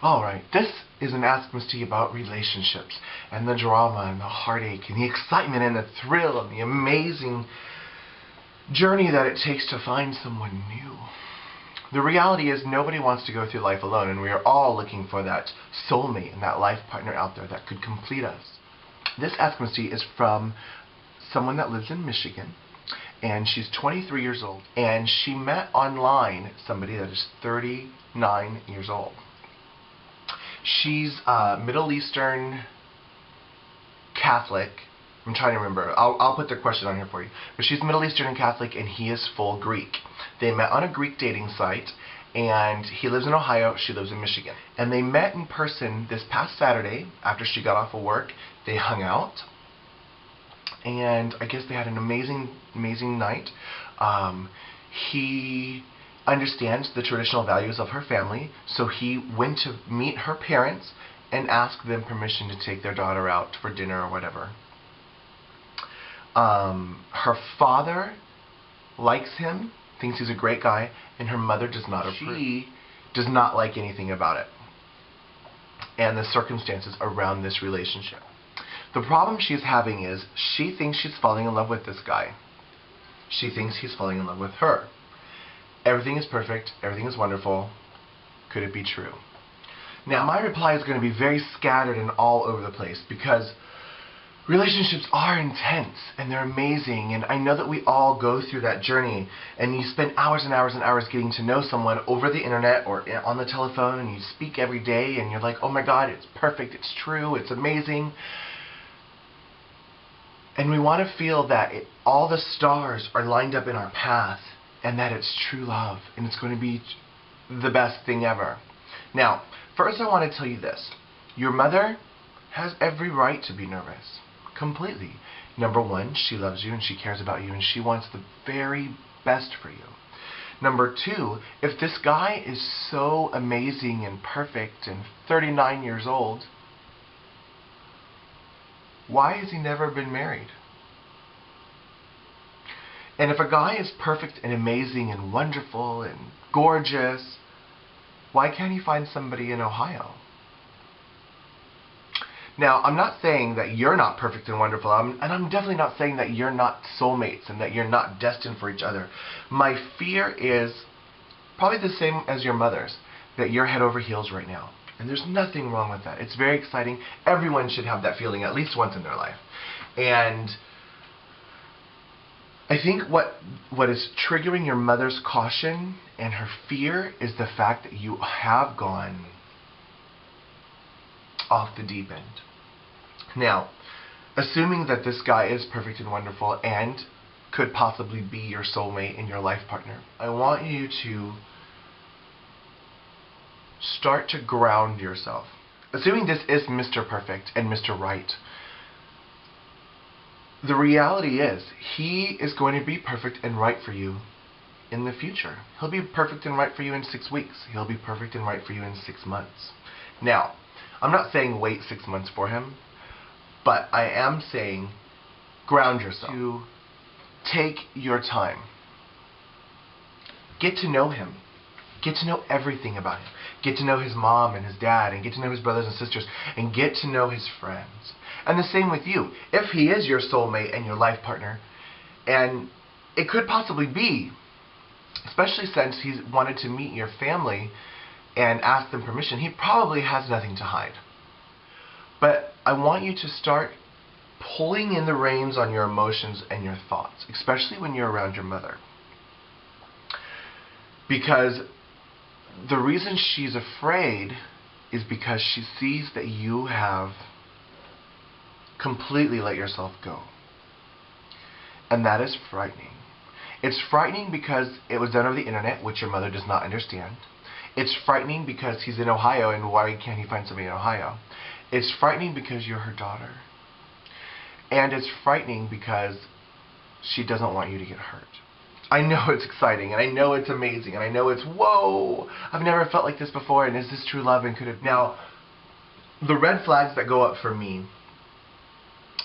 Alright, this is an Ask Misty about relationships and the drama and the heartache and the excitement and the thrill and the amazing journey that it takes to find someone new. The reality is nobody wants to go through life alone, and we are all looking for that soulmate and that life partner out there that could complete us. This Ask Misty is from someone that lives in Michigan, and she's 23 years old, and she met online somebody that is 39 years old. She's Middle Eastern Catholic. I'm trying to remember. I'll put the question on here for you. But she's Middle Eastern and Catholic, and he is full Greek. They met on a Greek dating site, and he lives in Ohio, she lives in Michigan. And they met in person this past Saturday after she got off of work. They hung out, and I guess they had an amazing night. He understands the traditional values of her family, so he went to meet her parents and asked them permission to take their daughter out for dinner or whatever. Her father likes him, thinks he's a great guy, and her mother does not approve. She does not like anything about it and the circumstances around this relationship. The problem she's having is she thinks she's falling in love with this guy. She thinks he's falling in love with her. Everything is perfect. Everything is wonderful. Could it be true? Now, my reply is going to be very scattered and all over the place because relationships are intense and they're amazing, and I know that we all go through that journey, and you spend hours and hours and hours getting to know someone over the internet or on the telephone, and you speak every day, and you're like, oh my God, it's perfect, it's true, it's amazing. And we want to feel that all the stars are lined up in our path, and that it's true love, and it's going to be the best thing ever. Now, first I want to tell you this. Your mother has every right to be nervous. Completely. Number one, she loves you, and she cares about you, and she wants the very best for you. Number two, if this guy is so amazing and perfect and 39 years old, why has he never been married? And if a guy is perfect and amazing and wonderful and gorgeous, why can't he find somebody in Ohio? Now, I'm not saying that you're not perfect and wonderful, and I'm definitely not saying that you're not soulmates and that you're not destined for each other. My fear is probably the same as your mother's, that you're head over heels right now. And there's nothing wrong with that. It's very exciting. Everyone should have that feeling at least once in their life. And I think what is triggering your mother's caution and her fear is the fact that you have gone off the deep end. Now, assuming that this guy is perfect and wonderful and could possibly be your soulmate and your life partner, I want you to start to ground yourself. Assuming this is Mr. Perfect and Mr. Right, the reality is he is going to be perfect and right for you in the future. He'll be perfect and right for you in 6 weeks. He'll be perfect and right for you in 6 months. Now, I'm not saying wait 6 months for him, but I am saying ground yourself. To take your time. Get to know him. Get to know everything about him. Get to know his mom and his dad, and get to know his brothers and sisters, and get to know his friends. And the same with you. If he is your soulmate and your life partner, and it could possibly be, especially since he's wanted to meet your family and ask them permission, he probably has nothing to hide. But I want you to start pulling in the reins on your emotions and your thoughts, especially when you're around your mother. Because the reason she's afraid is because she sees that you have completely let yourself go. And that is frightening. It's frightening because it was done over the internet, which your mother does not understand. It's frightening because he's in Ohio, and why can't he find somebody in Ohio? It's frightening because you're her daughter. And it's frightening because she doesn't want you to get hurt. I know it's exciting, and I know it's amazing, and I know it's, whoa, I've never felt like this before, and is this true love, and could it... Now, the red flags that go up for me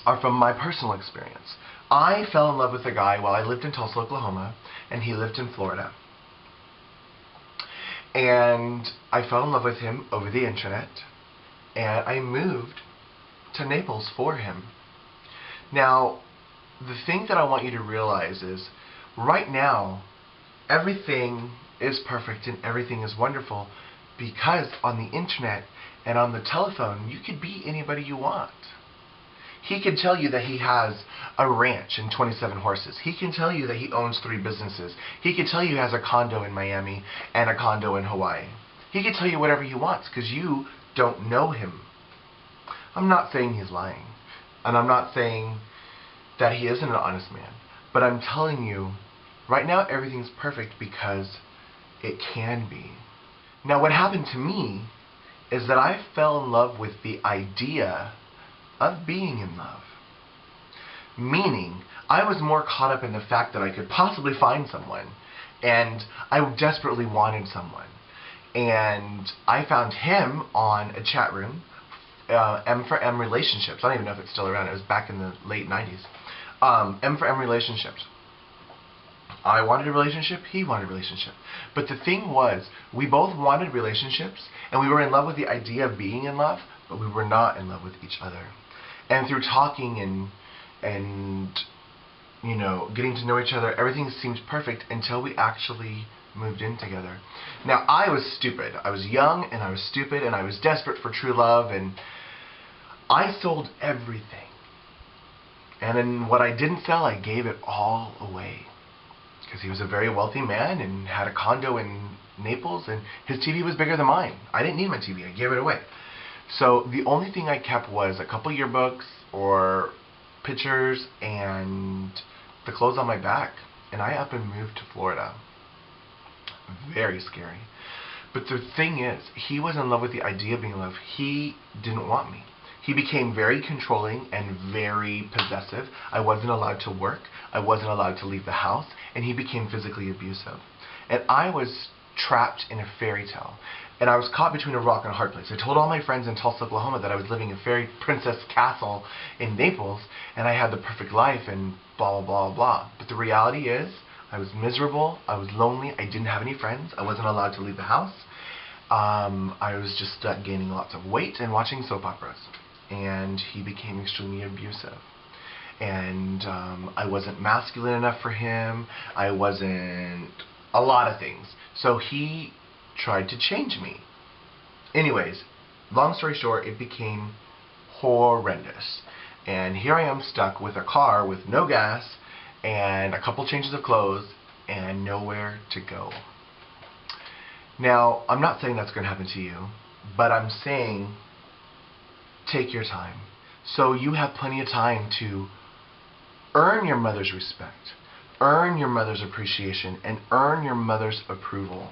are from my personal experience. I fell in love with a guy while I lived in Tulsa, Oklahoma, and he lived in Florida. And I fell in love with him over the internet, and I moved to Naples for him. Now, the thing that I want you to realize is, right now, everything is perfect and everything is wonderful, because on the internet and on the telephone, you could be anybody you want. He can tell you that he has a ranch and 27 horses. He can tell you that he owns 3 businesses. He can tell you he has a condo in Miami and a condo in Hawaii. He can tell you whatever he wants because you don't know him. I'm not saying he's lying. And I'm not saying that he isn't an honest man. But I'm telling you, right now everything's perfect because it can be. Now what happened to me is that I fell in love with the idea of being in love. Meaning, I was more caught up in the fact that I could possibly find someone, and I desperately wanted someone. And I found him on a chat room, M for M Relationships. I don't even know if it's still around. It was back in the late 90s. M for M Relationships. I wanted a relationship, he wanted a relationship. But the thing was, we both wanted relationships, and we were in love with the idea of being in love, but we were not in love with each other. And through talking and you know, getting to know each other, everything seemed perfect until we actually moved in together. Now, I was stupid. I was young, and I was stupid, and I was desperate for true love, and I sold everything. And in what I didn't sell, I gave it all away. Because he was a very wealthy man and had a condo in Naples, and his TV was bigger than mine. I didn't need my TV. I gave it away. So the only thing I kept was a couple yearbooks or pictures and the clothes on my back. And I up and moved to Florida. Very scary. But the thing is, he was in love with the idea of being in love. He didn't want me. He became very controlling and very possessive. I wasn't allowed to work. I wasn't allowed to leave the house. And he became physically abusive. And I was trapped in a fairy tale. And I was caught between a rock and a hard place. I told all my friends in Tulsa, Oklahoma that I was living in a fairy princess castle in Naples, and I had the perfect life and blah, blah, blah, blah. But the reality is, I was miserable, I was lonely, I didn't have any friends, I wasn't allowed to leave the house. I was just stuck gaining lots of weight and watching soap operas. And he became extremely abusive. And I wasn't masculine enough for him, I wasn't a lot of things. So he tried to change me. Anyways, long story short, it became horrendous. And here I am stuck with a car with no gas and a couple changes of clothes and nowhere to go. Now, I'm not saying that's going to happen to you, but I'm saying take your time. So you have plenty of time to earn your mother's respect, earn your mother's appreciation, and earn your mother's approval.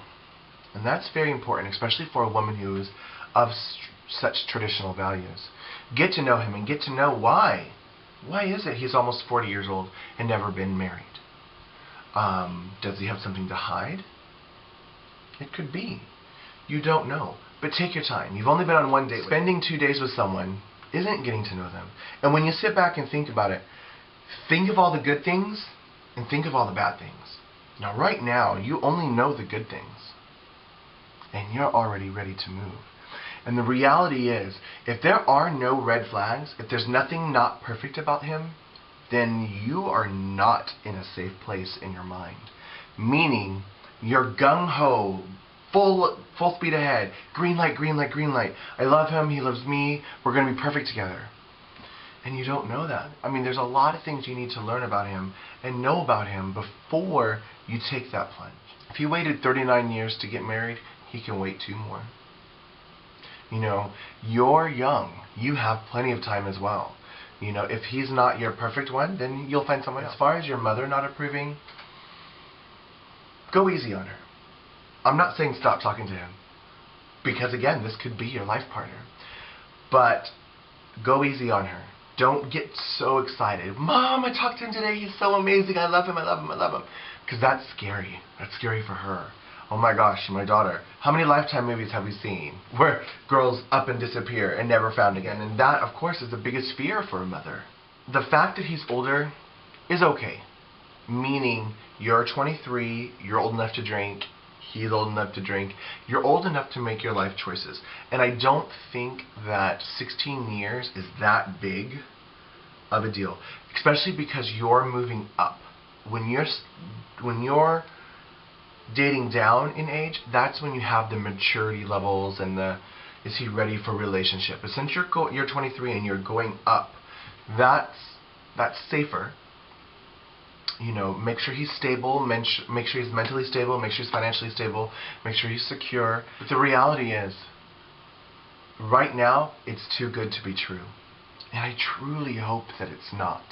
And that's very important, especially for a woman who is of such traditional values. Get to know him and get to know why. Why is it he's almost 40 years old and never been married? Does he have something to hide? It could be. You don't know. But take your time. You've only been on one date. Spending 2 days with someone isn't getting to know them. And when you sit back and think about it, think of all the good things and think of all the bad things. Now, right now, you only know the good things. And you're already ready to move. And the reality is, if there are no red flags, if there's nothing not perfect about him, then you are not in a safe place in your mind. Meaning, you're gung-ho, full speed ahead, green light, green light, green light. I love him, he loves me, we're going to be perfect together. And you don't know that. I mean, there's a lot of things you need to learn about him and know about him before you take that plunge. If he waited 39 years to get married, he can wait 2 more. You know, you're young. You have plenty of time as well. You know, if he's not your perfect one, then you'll find someone else. As far as your mother not approving, go easy on her. I'm not saying stop talking to him, because again, this could be your life partner. But go easy on her. Don't get so excited. Mom, I talked to him today. He's so amazing. I love him. I love him. I love him. Because that's scary. That's scary for her. Oh my gosh, my daughter. How many Lifetime movies have we seen where girls up and disappear and never found again? And that, of course, is the biggest fear for a mother. The fact that he's older is okay. Meaning, you're 23, you're old enough to drink, He's old enough to drink. You're old enough to make your life choices. And I don't think that 16 years is that big of a deal, especially because you're moving up. When you're dating down in age, that's when you have the maturity levels and the is he ready for a relationship. But since you're 23 and you're going up, that's safer. You know, make sure he's stable, make sure he's mentally stable, make sure he's financially stable, make sure he's secure. But the reality is, right now, it's too good to be true. And I truly hope that it's not.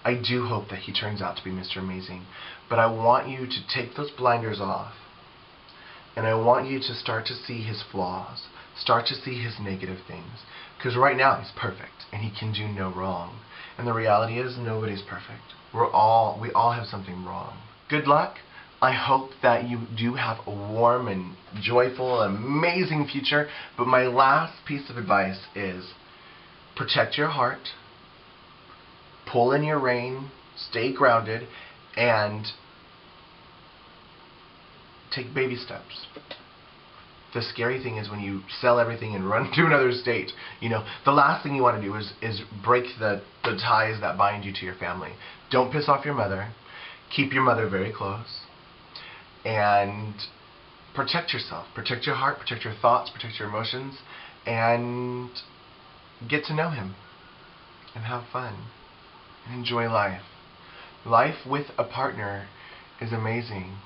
I do hope that he turns out to be Mr. Amazing. But I want you to take those blinders off. And I want you to start to see his flaws. Start to see his negative things. Because right now, he's perfect. And he can do no wrong. And the reality is, nobody's perfect. We all have something wrong. Good luck. I hope that you do have a warm and joyful, amazing future. But my last piece of advice is protect your heart, pull in your rein, stay grounded, and take baby steps. The scary thing is when you sell everything and run to another state. You know, the last thing you want to do is break the ties that bind you to your family. Don't piss off your mother. Keep your mother very close. And protect yourself. Protect your heart, protect your thoughts, protect your emotions, and get to know him. And have fun. And enjoy life. Life with a partner is amazing.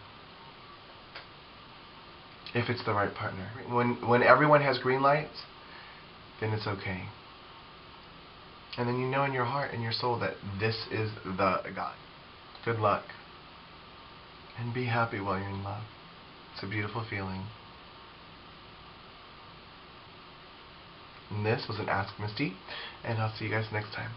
If it's the right partner. When everyone has green lights, then it's okay. And then you know in your heart and your soul that this is the guy. Good luck. And be happy while you're in love. It's a beautiful feeling. And this was an Ask Misty, and I'll see you guys next time.